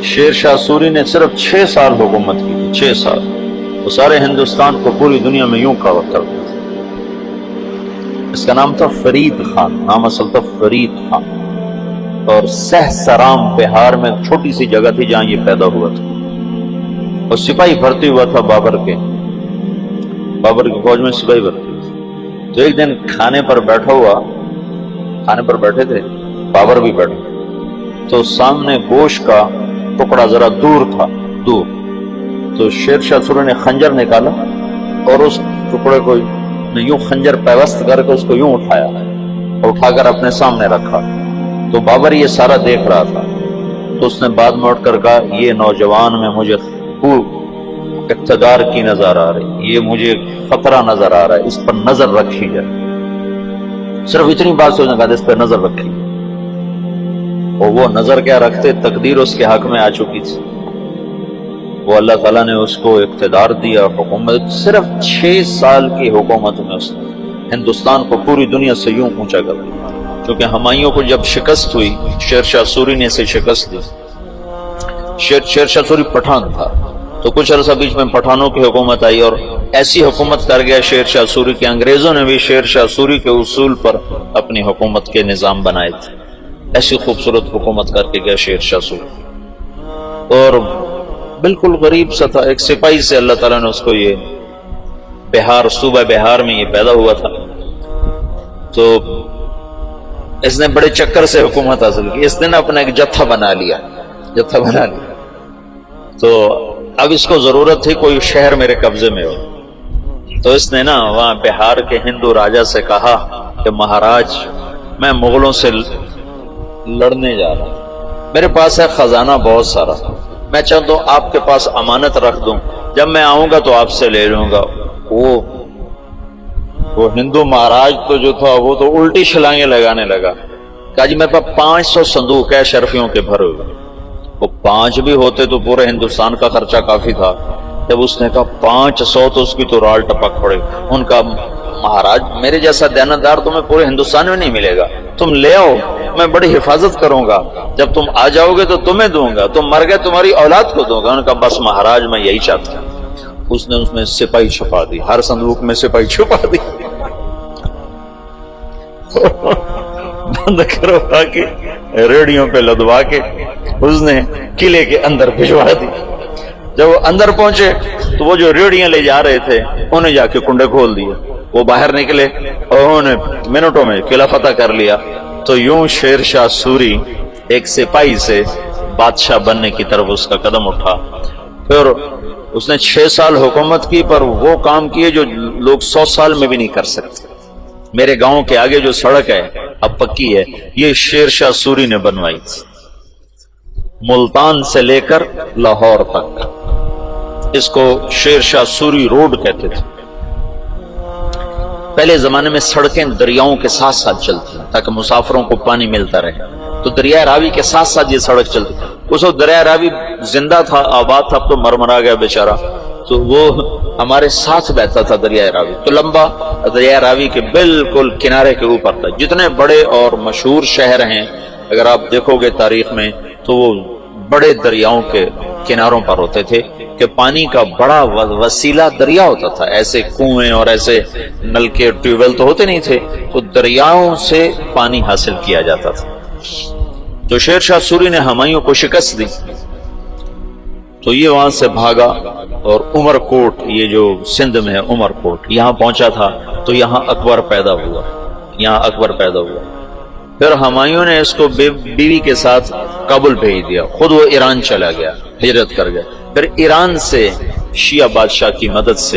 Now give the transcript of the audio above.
شیر شاہ سوری نے صرف 6 سال حکومت کی تھی، 6 سال. وہ سارے ہندوستان کو پوری دنیا میں یوں کور کرتے تھے. اس کا نام تھا فرید خان، نام اصل تھا فرید خان. اور سہسرام بہار میں چھوٹی سی جگہ تھی جہاں یہ پیدا ہوا تھا. اور سپاہی بھرتی ہوا تھا بابر کی فوج میں سپاہی بھرتی ہوئی. تو ایک دن کھانے پر بیٹھے تھے، بابر بھی بیٹھے. تو سامنے گوشت کا ٹکڑا ذرا دور تھا. تو شیر شاہ سوری نے خنجر نکالا اور اس ٹکڑے کو یوں خنجر پیوست کر کے اس کو یوں اٹھایا اور اٹھا کر اپنے سامنے رکھا. تو بابر یہ سارا دیکھ رہا تھا. تو اس نے بعد میں اٹھ کر کہا یہ نوجوان میں مجھے خوب اقتدار کی نظر آ رہی، یہ مجھے خطرہ نظر آ رہا ہے، اس پر نظر رکھی جائے. صرف اتنی بات سوچنے کا اس پر نظر رکھی. اور وہ نظر کیا رکھتے، تقدیر اس کے حق میں آ چکی تھی. وہ اللہ تعالیٰ نے اس کو اقتدار دیا، حکومت. صرف 6 سال کی حکومت میں اس نے ہندوستان کو پوری دنیا سے یوں اونچا کر دیا. کیونکہ ہمایوں کو جب شکست ہوئی، شیر شاہ سوری نے اسے شکست دی. شیر شاہ سوری پٹھان تھا، تو کچھ عرصہ بیچ میں پٹھانوں کی حکومت آئی اور ایسی حکومت کر گیا شیر شاہ سوری کہ انگریزوں نے بھی شیر شاہ سوری کے اصول پر اپنی حکومت کے نظام بنائے تھے. ایسی خوبصورت حکومت کر کے گیا شیر شاہ سوری. اور بالکل غریب سا تھا، ایک سپاہی سے اللہ تعالیٰ نے اس کو یہ صوبہ بہار میں یہ پیدا ہوا تھا. تو اس نے بڑے چکر سے حکومت حاصل کی. اس نے اپنا ایک جتھا بنا لیا. تو اب اس کو ضرورت تھی کوئی شہر میرے قبضے میں ہو. تو اس نے وہاں بہار کے ہندو راجا سے کہا کہ مہاراج میں مغلوں سے لڑنے جا رہا ہوں، میرے پاس ہے خزانہ بہت سارا، میں چاہتا ہوں آپ کے پاس امانت رکھ دوں، جب میں آؤں گا تو آپ سے لے لوں گا. وہ ہندو مہاراج تو جو تھا وہ تو الٹی چھلانگیں لگانے لگا. کہا جی میرے پاس 500 صندوق ہے شرفیوں کے بھرے ہوئے. وہ 5 بھی ہوتے تو پورے ہندوستان کا خرچہ کافی تھا. جب اس نے کہا 500 تو اس کی تو رال ٹپک پڑے. ان کا مہاراج میرے جیسا دیانتدار تمہیں پورے ہندوستان میں نہیں ملے گا، تم لے آؤ، میں بڑی حفاظت کروں گا، جب تم آ جاؤ گے تو تمہیں دوں گا، تم مر گئے تمہاری اولاد کو دوں گا. ان کا بس مہاراج میں یہی چاہتا ہوں. اس نے اس میں سپاہی چھپا دی، ہر صندوق میں سپاہی چھپا دی، بند کروا کے ریڑیوں پہ لدوا کے اس نے قلعے کے اندر بھجوا دی. جب وہ اندر پہنچے تو وہ جو ریڑیاں لے جا رہے تھے انہیں جا کے کنڈے کھول دیے. وہ باہر نکلے اور انہوں نے منٹوں میں قلعہ فتح کر لیا. تو یوں شیر شاہ سوری ایک سپاہی سے بادشاہ بننے کی طرف اس کا قدم اٹھا. پھر اس نے 6 سال حکومت کی، پر وہ کام کیے جو لوگ 100 سال میں بھی نہیں کر سکتے. میرے گاؤں کے آگے جو سڑک ہے اب پکی ہے، یہ شیر شاہ سوری نے بنوائی تھی. ملتان سے لے کر لاہور تک اس کو شیر شاہ سوری روڈ کہتے تھے. پہلے زمانے میں سڑکیں دریاؤں کے ساتھ ساتھ چلتی تاکہ مسافروں کو پانی ملتا رہے. تو دریائے راوی کے ساتھ ساتھ یہ سڑک چلتی. اس وقت دریائے راوی زندہ تھا، آباد تھا، اب تو مرمرا گیا بیچارہ. تو وہ ہمارے ساتھ بہتا تھا دریائے راوی. تو لمبا دریائے راوی کے بالکل کنارے کے اوپر تھا. جتنے بڑے اور مشہور شہر ہیں اگر آپ دیکھو گے تاریخ میں تو وہ بڑے دریاؤں کے کناروں پر ہوتے تھے کہ پانی کا بڑا وسیلہ دریا ہوتا تھا. ایسے کنویں اور ایسے نلکے ٹیوب ویل تو ہوتے نہیں تھے، تو دریاؤں سے پانی حاصل کیا جاتا تھا. تو شیر شاہ سوری نے ہمایوں کو شکست دی تو یہ وہاں سے بھاگا اور عمر کوٹ، یہ جو سندھ میں ہے عمر کوٹ، یہاں پہنچا تھا. تو یہاں اکبر پیدا ہوا. پھر ہمایوں نے اس کو بیوی کے ساتھ کابل بھیج دیا، خود وہ ایران چلا گیا، ہجرت کر گیا. پھر ایران سے شیعہ بادشاہ کی مدد سے